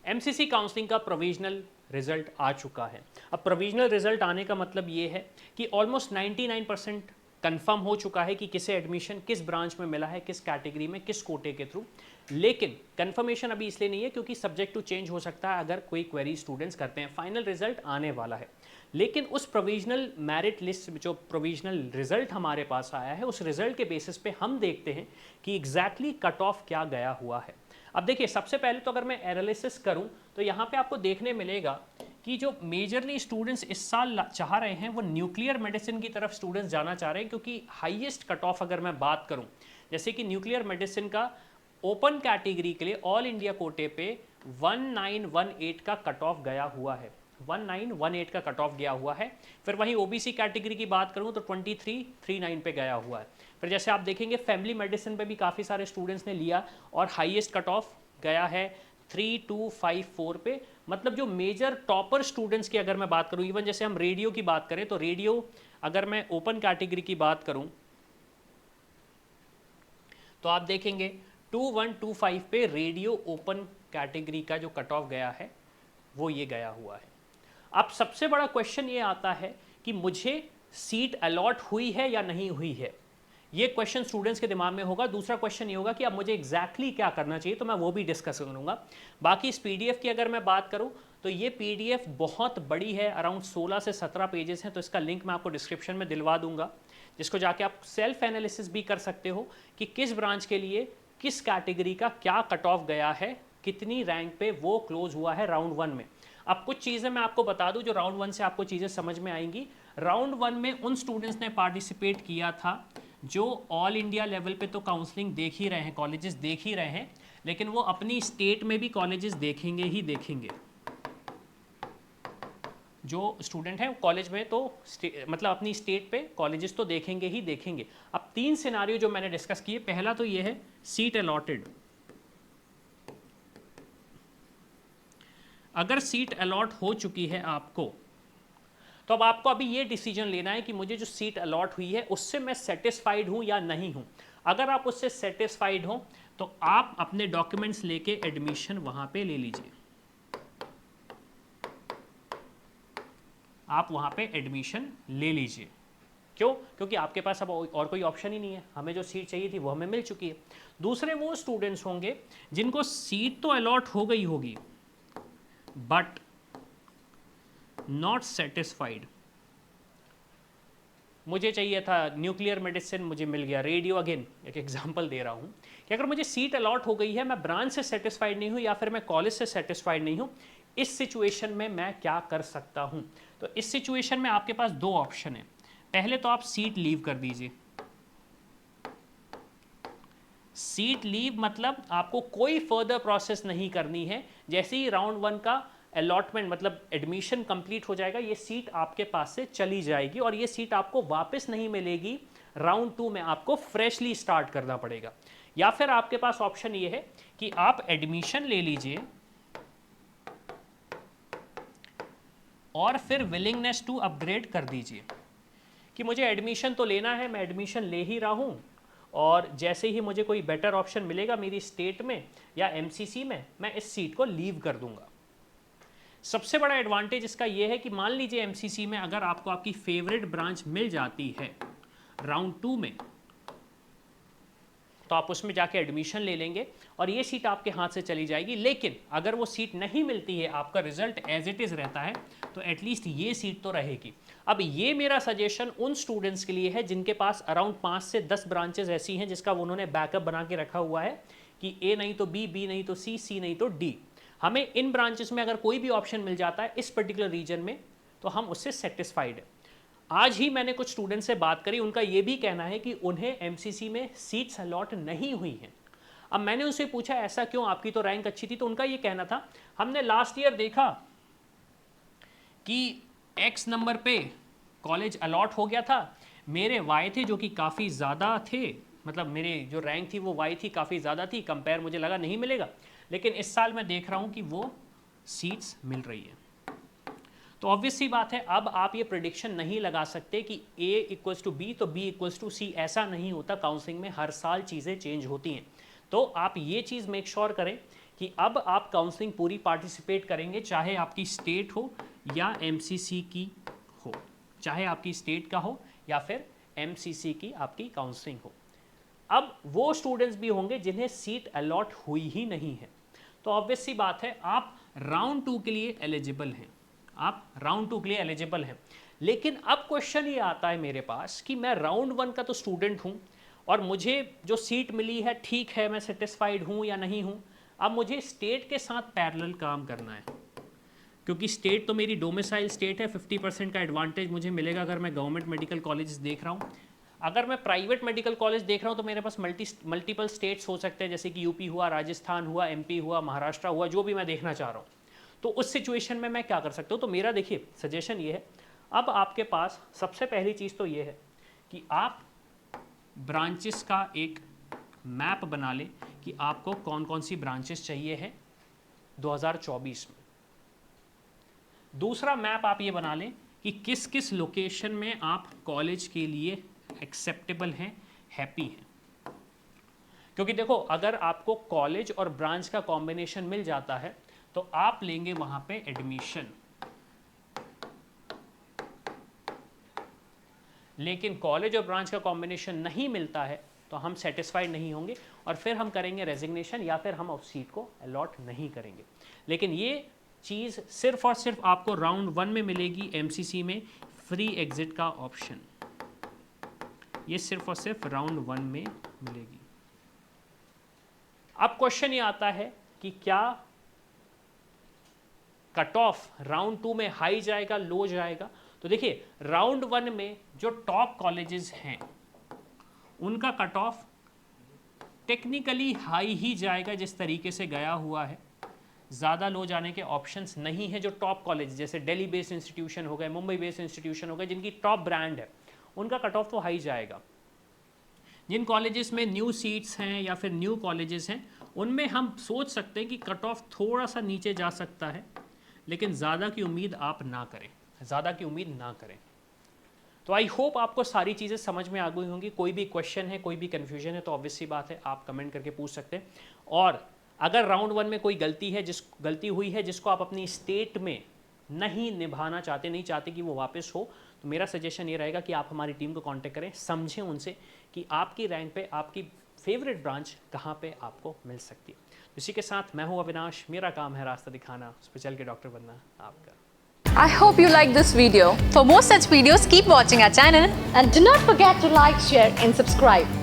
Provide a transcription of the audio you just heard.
MCC counselling का provisional result आ चुका है। अब प्रोविजनल रिजल्ट आने का मतलब ये है कि ऑलमोस्ट 99% कंफर्म हो चुका है कि किसे एडमिशन किस ब्रांच में मिला है, किस कैटेगरी में, किस कोटे के थ्रू। लेकिन कंफर्मेशन अभी इसलिए नहीं है क्योंकि सब्जेक्ट टू चेंज हो सकता है अगर कोई क्वेरी स्टूडेंट्स करते हैं। फाइनल रिजल्ट आने वाला है, लेकिन उस प्रोविजनल मेरिट लिस्ट जो प्रोविजनल रिजल्ट हमारे पास आया है, उस रिजल्ट के बेसिस पे हम देखते हैं कि एग्जैक्टली कट ऑफ क्या गया हुआ है। अब देखिए, सबसे पहले तो अगर मैं एनालिसिस करूं तो यहाँ पे आपको देखने मिलेगा कि जो मेजरली स्टूडेंट्स इस साल चाह रहे हैं वो न्यूक्लियर मेडिसिन की तरफ स्टूडेंट्स जाना चाह रहे हैं, क्योंकि हाईएस्ट कट ऑफ अगर मैं बात करूं, जैसे कि न्यूक्लियर मेडिसिन का ओपन कैटेगरी के लिए ऑल इंडिया कोटे पे 1918 का कट ऑफ गया हुआ है, 1918 का कट ऑफ गया हुआ है। फिर वहीं ओबीसी कैटेगरी की बात करूं तो 2339 पे गया हुआ है। फिर जैसे आप देखेंगे फैमिली मेडिसिन पे भी काफ़ी सारे स्टूडेंट्स ने लिया और हाईएस्ट कट ऑफ गया है 3254 पे। मतलब जो मेजर टॉपर स्टूडेंट्स की अगर मैं बात करूं, इवन जैसे हम रेडियो की बात करें तो रेडियो अगर मैं ओपन कैटेगरी की बात करूं तो आप देखेंगे 2125 पे रेडियो ओपन कैटेगरी का जो कट ऑफ गया है वो ये गया हुआ है। अब सबसे बड़ा क्वेश्चन ये आता है कि मुझे सीट अलॉट हुई है या नहीं हुई है, ये क्वेश्चन स्टूडेंट्स के दिमाग में होगा। दूसरा क्वेश्चन ये होगा कि अब मुझे एग्जैक्टली क्या करना चाहिए, तो मैं वो भी डिस्कस करूंगा। बाकी इस पीडीएफ की अगर मैं बात करूं तो ये पीडीएफ बहुत बड़ी है, अराउंड 16 से 17 पेजेस हैं, तो इसका लिंक मैं आपको डिस्क्रिप्शन में दिलवा दूंगा, जिसको जाके आप सेल्फ एनालिसिस भी कर सकते हो कि किस ब्रांच के लिए किस कैटेगरी का क्या कट ऑफ गया है, कितनी रैंक पे वो क्लोज हुआ है राउंड 1 में। अब कुछ चीज़ें मैं आपको बता दूं जो राउंड 1 से आपको चीज़ें समझ में आएंगी। राउंड 1 में उन स्टूडेंट्स ने पार्टिसिपेट किया था जो ऑल इंडिया लेवल पे तो काउंसलिंग देख ही रहे हैं, कॉलेजेस देख ही रहे हैं, लेकिन वो अपनी स्टेट में भी कॉलेजेस देखेंगे ही देखेंगे। जो स्टूडेंट है कॉलेज में तो मतलब अपनी स्टेट पे कॉलेजेस तो देखेंगे ही देखेंगे। अब 3 सिनारियो जो मैंने डिस्कस किए, पहला तो ये है सीट अलॉटेड। अगर सीट अलॉट हो चुकी है आपको, तो अब आपको अभी ये डिसीजन लेना है कि मुझे जो सीट अलॉट हुई है उससे मैं सेटिस्फाइड हूं या नहीं हूं। अगर आप उससे सेटिस्फाइड हो तो आप अपने डॉक्यूमेंट्स लेके एडमिशन वहां पे ले लीजिए, आप वहां पे एडमिशन ले लीजिए। क्यों? क्योंकि आपके पास अब और कोई ऑप्शन ही नहीं है, हमें जो सीट चाहिए थी वो हमें मिल चुकी है। दूसरे वो स्टूडेंट्स होंगे जिनको सीट तो अलॉट हो गई होगी बट नॉट सेटिस्फाइड। मुझे चाहिए था न्यूक्लियर मेडिसिन, मुझे मिल गया। रेडियो, अगेन एक एग्जांपल दे रहा हूँ कि अगर मुझे सीट अलॉट हो गई है, मैं ब्रांच से सेटिस्फाइड नहीं हूँ या फिर मैं कॉलेज से सेटिस्फाइड नहीं हूँ, इस सिचुएशन में मैं क्या कर सकता हूँ? तो इस सिचुएशन में आपके पास 2 ऑप्शन है। पहले तो आप सीट लीव कर दीजिए। सीट लीव मतलब आपको कोई फर्दर प्रोसेस नहीं करनी है। जैसे ही राउंड 1 का अलॉटमेंट मतलब एडमिशन कंप्लीट हो जाएगा, ये सीट आपके पास से चली जाएगी और ये सीट आपको वापस नहीं मिलेगी। राउंड 2 में आपको फ्रेशली स्टार्ट करना पड़ेगा। या फिर आपके पास ऑप्शन ये है कि आप एडमिशन ले लीजिए और फिर विलिंगनेस टू अपग्रेड कर दीजिए कि मुझे एडमिशन तो लेना है, मैं एडमिशन ले ही रहा हूँ और जैसे ही मुझे कोई बेटर ऑप्शन मिलेगा मेरी स्टेट में या एमसीसी में, मैं इस सीट को लीव कर दूंगा। सबसे बड़ा एडवांटेज इसका यह है कि मान लीजिए एमसीसी में अगर आपको आपकी फेवरेट ब्रांच मिल जाती है राउंड 2 में, तो आप उसमें जाके एडमिशन ले लेंगे और ये सीट आपके हाथ से चली जाएगी। लेकिन अगर वो सीट नहीं मिलती है, आपका रिजल्ट एज इट इज़ रहता है, तो एटलीस्ट ये सीट तो रहेगी। अब ये मेरा सजेशन उन स्टूडेंट्स के लिए है जिनके पास अराउंड 5 से 10 ब्रांचेस ऐसी हैं जिसका उन्होंने बैकअप बना के रखा हुआ है कि ए नहीं तो बी, बी नहीं तो सी, सी नहीं तो डी। हमें इन ब्रांचेस में अगर कोई भी ऑप्शन मिल जाता है इस पर्टिकुलर रीजन में, तो हम उससे सेटिस्फाइड है। आज ही मैंने कुछ स्टूडेंट से बात करी, उनका ये भी कहना है कि उन्हें एमसीसी में सीट्स अलॉट नहीं हुई हैं। अब मैंने उनसे पूछा ऐसा क्यों, आपकी तो रैंक अच्छी थी, तो उनका ये कहना था हमने लास्ट ईयर देखा कि एक्स नंबर पे कॉलेज अलॉट हो गया था, मेरे वाई थे जो कि काफ़ी ज़्यादा थे, मतलब मेरे जो रैंक थी वो वाई थी, काफ़ी ज़्यादा थी, कंपेयर मुझे लगा नहीं मिलेगा, लेकिन इस साल मैं देख रहा हूँ कि वो सीट्स मिल रही है। तो ऑब्वियस सी बात है, अब आप ये प्रिडिक्शन नहीं लगा सकते कि A इक्वल्स टू बी तो B इक्वल्स टू सी, ऐसा नहीं होता। काउंसलिंग में हर साल चीज़ें चेंज होती हैं। तो आप ये चीज़ मेक श्योर करें कि अब आप काउंसलिंग पूरी पार्टिसिपेट करेंगे, चाहे आपकी स्टेट हो या एमसीसी की हो, चाहे आपकी स्टेट का हो या फिर एमसीसी की आपकी काउंसलिंग हो। अब वो स्टूडेंट्स भी होंगे जिन्हें सीट अलॉट हुई ही नहीं है, तो ऑब्वियस सी बात है आप राउंड 2 के लिए एलिजिबल हैं, आप राउंड 2 के लिए एलिजिबल हैं। लेकिन अब क्वेश्चन ये आता है मेरे पास कि मैं राउंड 1 का तो स्टूडेंट हूँ और मुझे जो सीट मिली है ठीक है, मैं सेटिस्फाइड हूँ या नहीं हूँ। अब मुझे स्टेट के साथ पैरेलल काम करना है, क्योंकि स्टेट तो मेरी डोमिसाइल स्टेट है, 50% का एडवांटेज मुझे मिलेगा अगर मैं गवर्नमेंट मेडिकल कॉलेज देख रहा हूँ। अगर मैं प्राइवेट मेडिकल कॉलेज देख रहा हूँ तो मेरे पास मल्टीपल स्टेट्स हो सकते हैं, जैसे कि यूपी हुआ, राजस्थान हुआ, एमपी हुआ, महाराष्ट्र हुआ, जो भी मैं देखना चाह रहा हूँ। तो उस सिचुएशन में मैं क्या कर सकता हूँ? तो मेरा देखिए सजेशन ये है, अब आपके पास सबसे पहली चीज़ तो ये है कि आप ब्रांचेस का एक मैप बना लें कि आपको कौन कौन सी ब्रांचेस चाहिए हैं 2024 में। दूसरा मैप आप ये बना लें कि किस किस लोकेशन में आप कॉलेज के लिए एक्सेप्टेबल हैं, हैप्पी हैं। क्योंकि देखो, अगर आपको कॉलेज और ब्रांच का कॉम्बिनेशन मिल जाता है तो आप लेंगे वहां पे एडमिशन, लेकिन कॉलेज और ब्रांच का कॉम्बिनेशन नहीं मिलता है तो हम सेटिस्फाइड नहीं होंगे और फिर हम करेंगे रेजिग्नेशन या फिर हम उस सीट को अलॉट नहीं करेंगे। लेकिन ये चीज़ सिर्फ और सिर्फ आपको राउंड 1 में मिलेगी, एमसीसी में फ्री एग्जिट का ऑप्शन, ये सिर्फ और सिर्फ राउंड 1 में मिलेगी। अब क्वेश्चन ये आता है कि क्या कट ऑफ राउंड 2 में हाई जाएगा, लो जाएगा? तो देखिए, राउंड 1 में जो टॉप कॉलेजेस हैं उनका कट ऑफ टेक्निकली हाई ही जाएगा जिस तरीके से गया हुआ है, ज़्यादा लो जाने के ऑप्शंस नहीं है। जो टॉप कॉलेज जैसे दिल्ली बेस्ड इंस्टीट्यूशन हो गए, मुंबई बेस्ड इंस्टीट्यूशन हो गए, जिनकी टॉप ब्रांड है, उनका कट ऑफ तो हाई जाएगा। जिन कॉलेजेस में न्यू सीट्स हैं या फिर न्यू कॉलेजेस हैं, उनमें हम सोच सकते हैं कि कट ऑफ थोड़ा सा नीचे जा सकता है, लेकिन ज़्यादा की उम्मीद आप ना करें, ज़्यादा की उम्मीद ना करें। तो आई होप आपको सारी चीज़ें समझ में आ गई होंगी। कोई भी क्वेश्चन है, कोई भी कन्फ्यूजन है तो ऑब्वियस सी बात है आप कमेंट करके पूछ सकते हैं। और अगर राउंड 1 में कोई गलती हुई है जिसको आप अपनी स्टेट में नहीं निभाना चाहते, नहीं चाहते कि वो वापस हो, तो मेरा सजेशन ये रहेगा कि आप हमारी टीम को कांटेक्ट करें, समझें उनसे कि आपकी रैंक पे आपकी फेवरेट ब्रांच कहाँ पे आपको मिल सकती है। इसी के साथ मैं हूँ अविनाश, मेरा काम है रास्ता दिखाना, स्पेशल के डॉक्टर बनना आपका। I hope you like this video. For more such videos, keep watching our channel and do not forget to like, share and subscribe.